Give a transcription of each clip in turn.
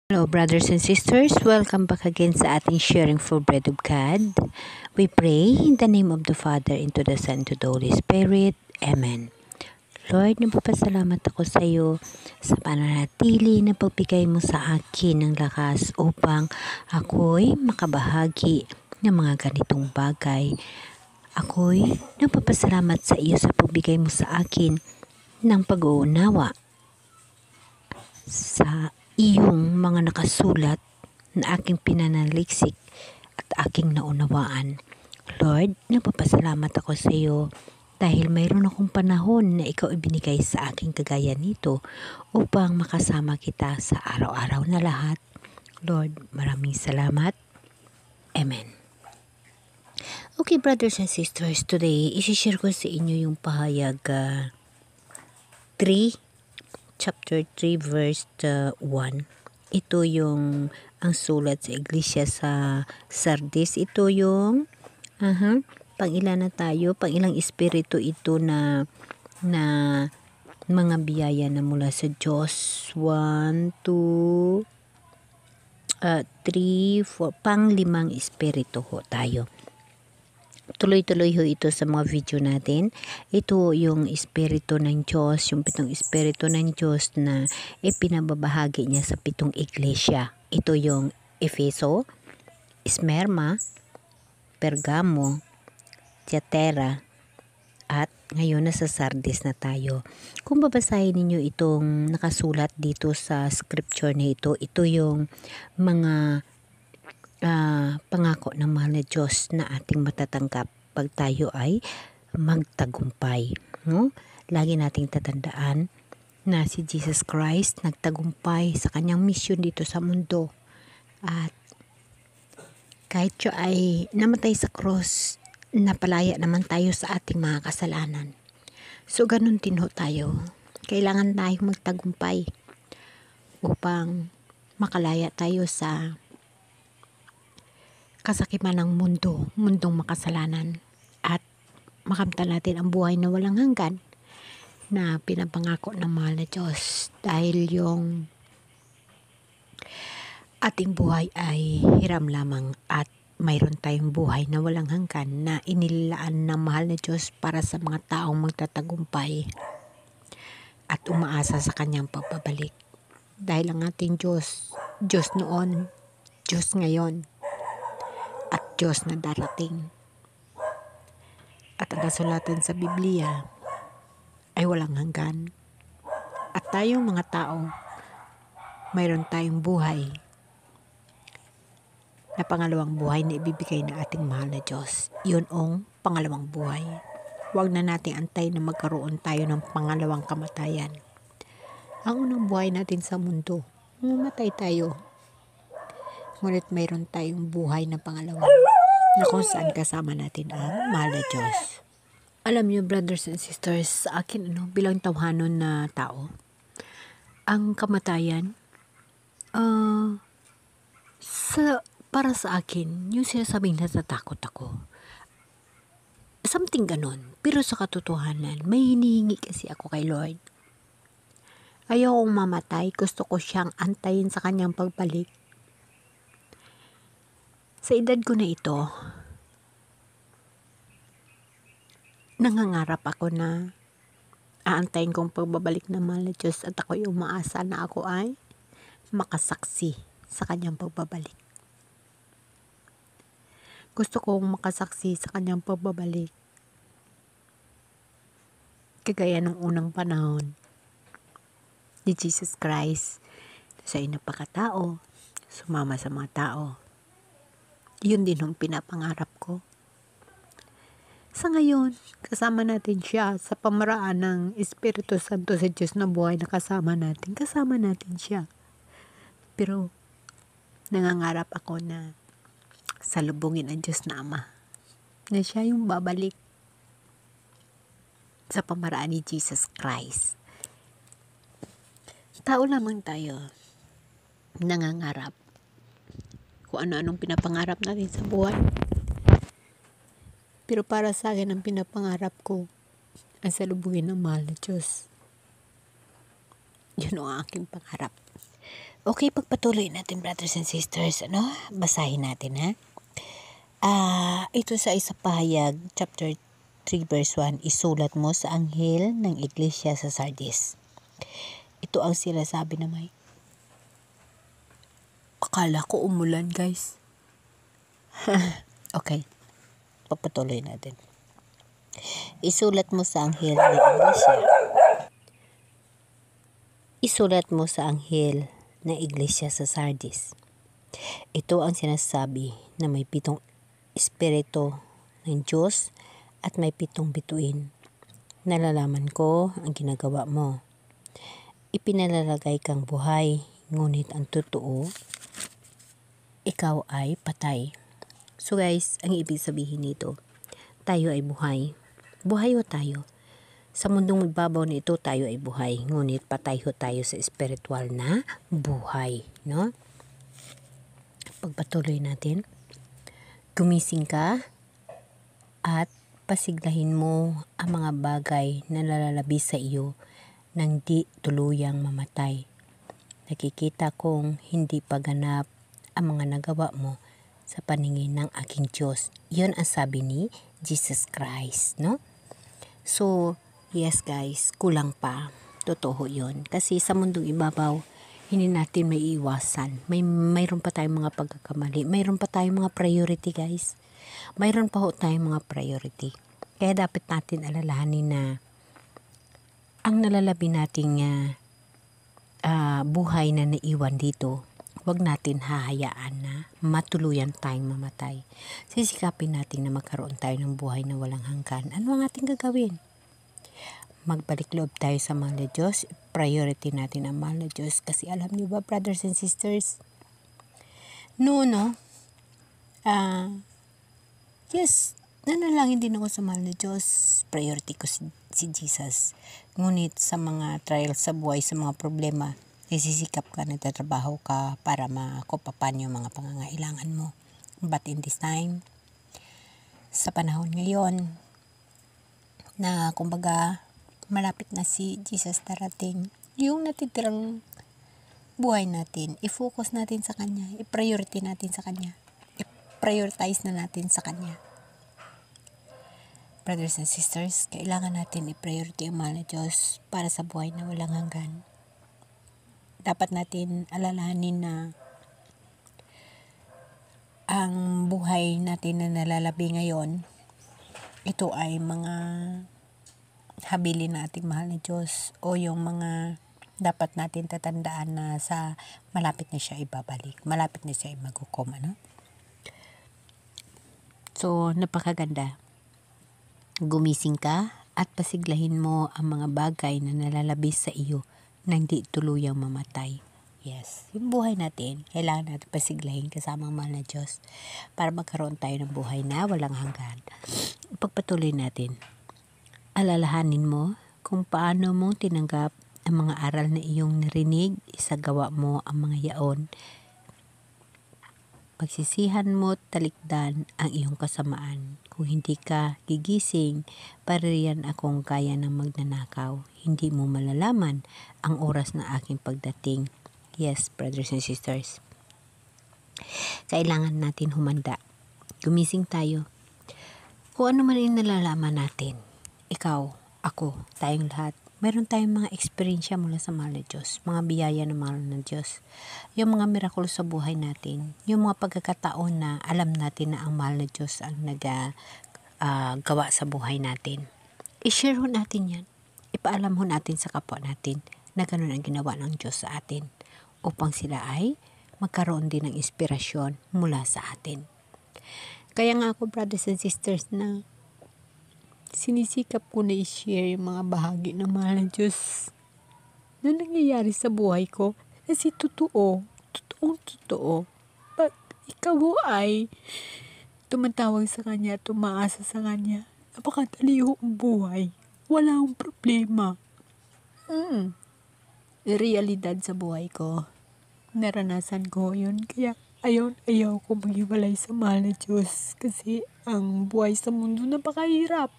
Hello brothers and sisters, welcome back again sa ating sharing for bread of God. We pray in the name of the Father, and to the Son, and to the Holy Spirit. Amen. Lord, napapasalamat ako sa iyo sa pananatili na pagbigay mo sa akin ng lakas upang ako'y makabahagi ng mga ganitong bagay. Ako'y napapasalamat sa iyo sa pagbigay mo sa akin ng pag-uunawa sa iyong mga nakasulat na aking pinanaliksik at aking naunawaan. Lord, napapasalamat ako sa iyo dahil mayroon akong panahon na ikaw ibinigay sa aking kagaya nito upang makasama kita sa araw-araw na lahat. Lord, maraming salamat. Amen. Okay, brothers and sisters, today isi-share ko sa inyo yung pahayag 3 chapter 3 verse 1. Ito yung ang sulat sa iglesia sa Sardis. Ito yung pang-ilan na tayo, pang-ilang espiritu ito na mga biyaya na mula sa Diyos. 1, 2, 3, 4, pang-limang espiritu ho tayo. Tuloy-tuloy ho ito sa mga video natin. Ito yung espiritu ng Diyos, yung 7 espiritu ng Diyos na ipinababahagi niya sa 7 iglesia. Ito yung Efeso, Smyrna, Pergamo, Tiatira, at ngayon nasa Sardis na tayo. Kung babasahin ninyo itong nakasulat dito sa scripture na ito, ito yung mga pangako ng mahal na Diyos na ating matatanggap pag tayo ay magtagumpay. No? Lagi nating tatandaan na si Jesus Christ nagtagumpay sa kanyang mission dito sa mundo. At kahit siya ay namatay sa cross, napalaya naman tayo sa ating mga kasalanan. So ganun din ho tayo. Kailangan tayong magtagumpay upang makalaya tayo sa kasakiman ng mundong makasalanan, at makamtan natin ang buhay na walang hanggan na pinapangako ng mahal na Diyos, dahil yung ating buhay ay hiram lamang at mayroon tayong buhay na walang hanggan na inilaan ng mahal na Diyos para sa mga taong magtatagumpay at umaasa sa kanyang pagbabalik. Dahil ang ating Diyos, Diyos noon, Diyos ngayon, at Diyos na darating. At ang kasulatan sa Biblia ay walang hanggan. At tayong mga tao, mayroon tayong buhay na pangalawang buhay na ibibigay ng ating mahal na Diyos. Yun ang pangalawang buhay. Huwag na nating antay na magkaroon tayo ng pangalawang kamatayan. Ang unang buhay natin sa mundo, mamatay tayo. Ngunit mayroon tayong buhay na pangalawa na kung saan kasama natin ang mahal na Diyos. Alam niyo, brothers and sisters, sa akin bilang tawhanon na tao, ang kamatayan, para sa akin, yung sinasabing natatakot ako, something ganon. Pero sa katotohanan, may hinihingi kasi ako kay Lord. Ayaw kong mamatay, gusto ko siyang antayin sa kanyang pagbalik. Sa edad ko na ito, nangangarap ako na aantayin kong pagbabalik ng mahal na Diyos, at ako'y umaasa na ako ay makasaksi sa kanyang pagbabalik. Gusto kong makasaksi sa kanyang pagbabalik. Kagaya nung unang panahon ni Jesus Christ, sa inapakatao, sumama sa mga tao. Yun din ang pinapangarap ko. Sa ngayon, kasama natin siya sa pamaraan ng Espiritu Santo sa Diyos na buhay na kasama natin siya. Pero nangangarap ako na salubungin ang Diyos na Ama, na siya yung babalik sa pamaraan ni Jesus Christ. Tao lamang tayo, nangangarap kung ano-anong pinapangarap natin sa buhay. Pero para sa akin, ang pinapangarap ko ay salubungin ng mahal na Diyos. Yun ang aking pangarap. Okay, pagpatuloy natin, brothers and sisters. Basahin natin, ha? Ito sa isa pahayag, chapter 3 verse 1, isulat mo sa anghel ng iglesia sa Sardis. Ito ang sinasabi na may. Akala ko umulan, guys. Okay, pagpatuloy natin. Isulat mo sa anghel ng iglesia. Isulat mo sa anghel ng iglesia sa Sardis. Ito ang sinasabi na may 7 espiritu ng Diyos at may 7 bituin. Nalalaman ko ang ginagawa mo. Ipinalalagay kang buhay, ngunit ang totoo, ikaw ay patay. So guys, ang ibig sabihin nito, tayo ay buhay. Buhay ho tayo. Sa mundong ibabaw na ito, tayo ay buhay. Ngunit patay ho tayo sa espiritual na buhay. No? Pagpatuloy natin. Gumising ka at pasiglahin mo ang mga bagay na nalalabis sa iyo nang di tuluyang mamatay. Nakikita kong hindi pa ganap ang mga nagawa mo sa paningin ng aking Diyos. Yun ang sabi ni Jesus Christ. No? So, yes guys, kulang pa. Totoo yun. Kasi sa mundong ibabaw, hindi natin may iwasan. Mayroon pa tayong mga pagkakamali. Mayroon pa tayong mga priority, guys. Mayroon pa ho tayong mga priority. Kaya dapat natin alalahanin na ang nalalabi nating buhay na naiwan dito, huwag natin hahayaan na matuluyan tayong mamatay. Sisikapin natin na magkaroon tayo ng buhay na walang hanggan. Ano ang ating gagawin? Magbalik loob tayo sa mahal na Diyos. Priority natin ang mahal na Diyos. Kasi alam niyo ba, brothers and sisters, yes, nanalangin din ako sa mahal na Diyos. Priority ko si Jesus. Ngunit sa mga trials sa buhay, sa mga problema, nagsisikap ka, nagtatrabaho ka para makupapan yung mga pangangailangan mo. But in this time, sa panahon ngayon, na kumbaga, malapit na si Jesus darating, yung natitirang buhay natin, i-focus natin sa Kanya, i-priority natin sa Kanya, i-prioritize na natin sa Kanya. Brothers and sisters, kailangan natin i-priority ang mahal na Diyos para sa buhay na walang hanggan. Dapat natin alalahanin na ang buhay natin na nalalabi ngayon, ito ay mga habilin nating mahal na Diyos o yung mga dapat natin tatandaan na sa malapit na siya ibabalik, malapit na siya maghukom. So, napakaganda. Gumising ka at pasiglahin mo ang mga bagay na nalalabis sa iyo nang di tuluyang mamatay. Yes, yung buhay natin, kailangan natin pasiglahin kasama ang mahal na Diyos para magkaroon tayo ng buhay na walang hanggan. Pagpatuloy natin. Alalahanin mo kung paano mong tinanggap ang mga aral na iyong narinig, isagawa mo ang mga yaon. Pagsisihan mo, talikdan ang iyong kasamaan. Kung hindi ka gigising, paririyan akong kaya ng magnanakaw. Hindi mo malalaman ang oras ng aking pagdating. Yes, brothers and sisters. Kailangan natin humanda. Gumising tayo. Kung ano man yung nalalaman natin, ikaw, ako, tayong lahat, meron tayong mga eksperyensya mula sa mahal na Diyos, mga biyaya ng mahal na Diyos, yung mga mirakulo sa buhay natin, yung mga pagkakataon na alam natin na ang mahal na Diyos ang gawa sa buhay natin. I-share ho natin yan. Ipaalam ho natin sa kapwa natin na ganun ang ginawa ng Diyos sa atin upang sila ay magkaroon din ng inspirasyon mula sa atin. Kaya nga ako, brothers and sisters, na sinisikap ko na i-share yung mga bahagi ng mahal ng Diyos na nangyayari sa buhay ko. Kasi totoong totoo. Pag ikaw ay tumatawag sa Kanya, tumaasa sa Kanya, napakadali ho ang buhay. Wala akong problema. Realidad sa buhay ko. Naranasan ko yun. Kaya ayaw ko maghiwalay sa mahal na Diyos. Kasi ang buhay sa mundo napakahirap.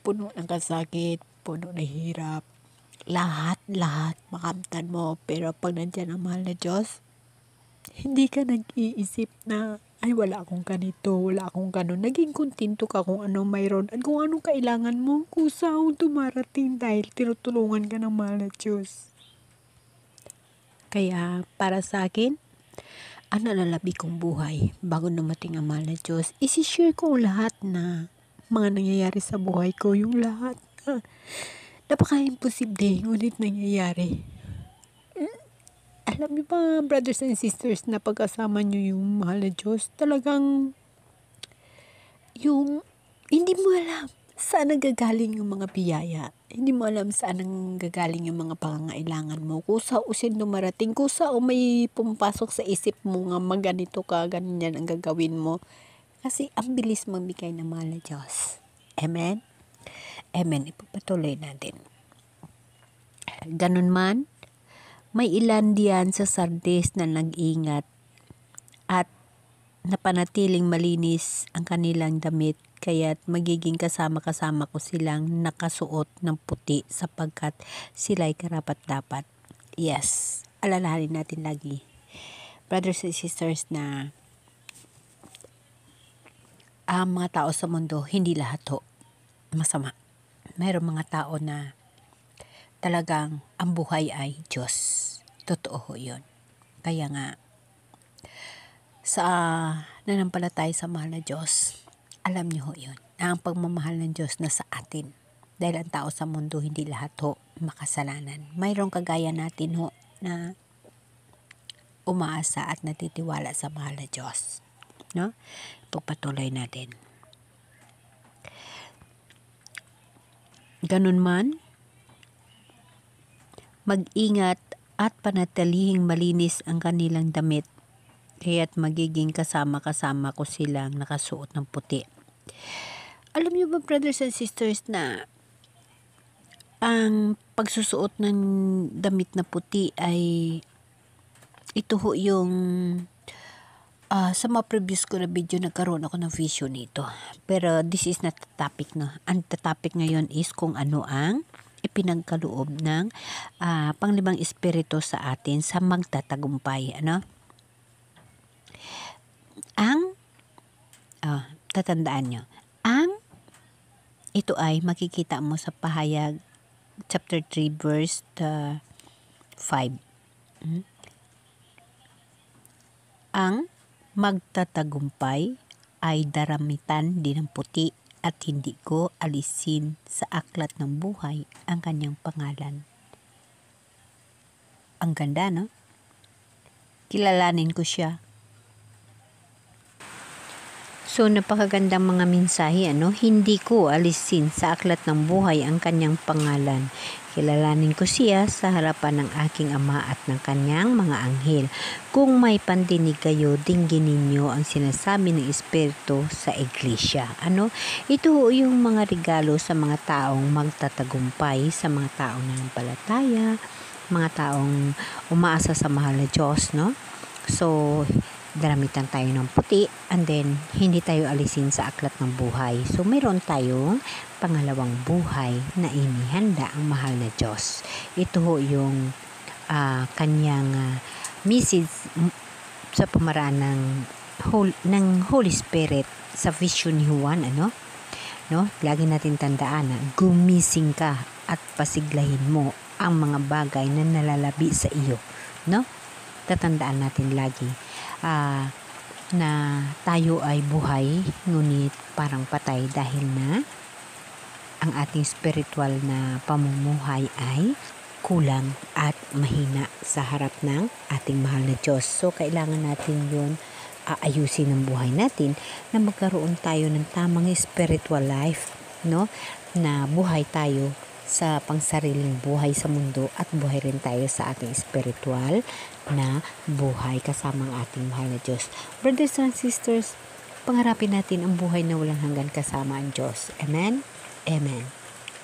Puno ng kasakit, puno ng hirap. lahat makamtan mo. Pero pag nandyan ang mahal na Diyos, hindi ka nag-iisip na, ay wala akong ganito, wala akong ganon. Naging kontento ka kung ano mayroon at kung anong kailangan mo, kusang dumarating dahil tinutulungan ka ng mahal na Diyos. Kaya para sa akin, ang nalalabi kong buhay bago dumating ang mahal na Diyos, isi-share ko lahat na mga nangyayari sa buhay ko, yung lahat na napaka-imposible, ngunit nangyayari. Alam niyo ba, brothers and sisters, na pagkasama niyo yung mahal na Diyos, talagang yung hindi mo alam saan nagagaling yung mga biyaya. Hindi mo alam saan nanggagaling yung mga pangangailangan mo. Kusa o sin dumarating, kusa o may pumapasok sa isip mo nga maganito ka, ganyan ang gagawin mo. Kasi ang bilis magbigay ng mahal na Diyos. Amen? Amen. Ipagpatuloy natin. Ganun man, may ilan diyan sa Sardis na nag-ingat at napanatiling malinis ang kanilang damit, kaya't magiging kasama-kasama ko silang nakasuot ng puti sapagkat sila'y karapat-dapat. Yes, alalahanin natin lagi, brothers and sisters, na ang mga tao sa mundo, hindi lahat ho masama. Mayroong mga tao na talagang ang buhay ay Diyos. Totoo ho yun. Kaya nga, sa nanampalataya sa mahal na Diyos, alam niyo ho yun, na ang pagmamahal ng Diyos na sa atin. Dahil ang tao sa mundo, hindi lahat ho makasalanan. Mayroong kagaya natin ho na umaasa at natitiwala sa mahal na Diyos. No? Pagpatuloy natin. Ganun man, mag-ingat at panatilihing malinis ang kanilang damit, kaya't magiging kasama-kasama ko silang nakasuot ng puti. Alam niyo ba, brothers and sisters, na ang pagsusuot ng damit na puti ay ito ho yung sa mga previous ko na video nagkaroon ako ng vision nito. Pero this is not the topic, no. Ang topic ngayon is kung ano ang ipinagkaloob ng panglimang espiritu sa atin sa magtatagumpay. Ano? Ang tatandaan nyo, ito ay makikita mo sa Pahayag chapter 3 verse 5. Ang magtatagumpay ay daramitan din ng puti at hindi ko alisin sa aklat ng buhay ang kanyang pangalan. Ang ganda, no? Kilalanin ko siya. So, napakagandang mga mensahe, ano? Hindi ko alisin sa aklat ng buhay ang kanyang pangalan. Kilalanin ko siya sa harapan ng aking ama at ng kanyang mga anghel. Kung may pandinig kayo, dinggin ninyo ang sinasabi ng Espiritu sa iglesia. Ano? Ito yung mga regalo sa mga taong magtatagumpay, sa mga taong nanampalataya, mga taong umaasa sa mahal na Diyos, no? So, daramitan tayo ng puti and then hindi tayo alisin sa aklat ng buhay. So, mayroon tayong pangalawang buhay na inihanda ang mahal na Diyos. Ito ho yung kanyang message sa pamaraan ng Holy Spirit sa vision ni Juan, ano? No? Lagi natin tandaan na gumising ka at pasiglahin mo ang mga bagay na nalalabi sa iyo, no? Tatandaan natin lagi na tayo ay buhay ngunit parang patay dahil na ang ating spiritual na pamumuhay ay kulang at mahina sa harap ng ating mahal na Diyos. So, kailangan natin yun ayusin ang buhay natin na magkaroon tayo ng tamang spiritual life, no? Na buhay tayo sa pangsariling buhay sa mundo at buhay rin tayo sa ating spiritual na buhay kasama ang ating mahal na Diyos. Brothers and sisters, pangarapin natin ang buhay na walang hanggan kasama ang Diyos. Amen? Amen.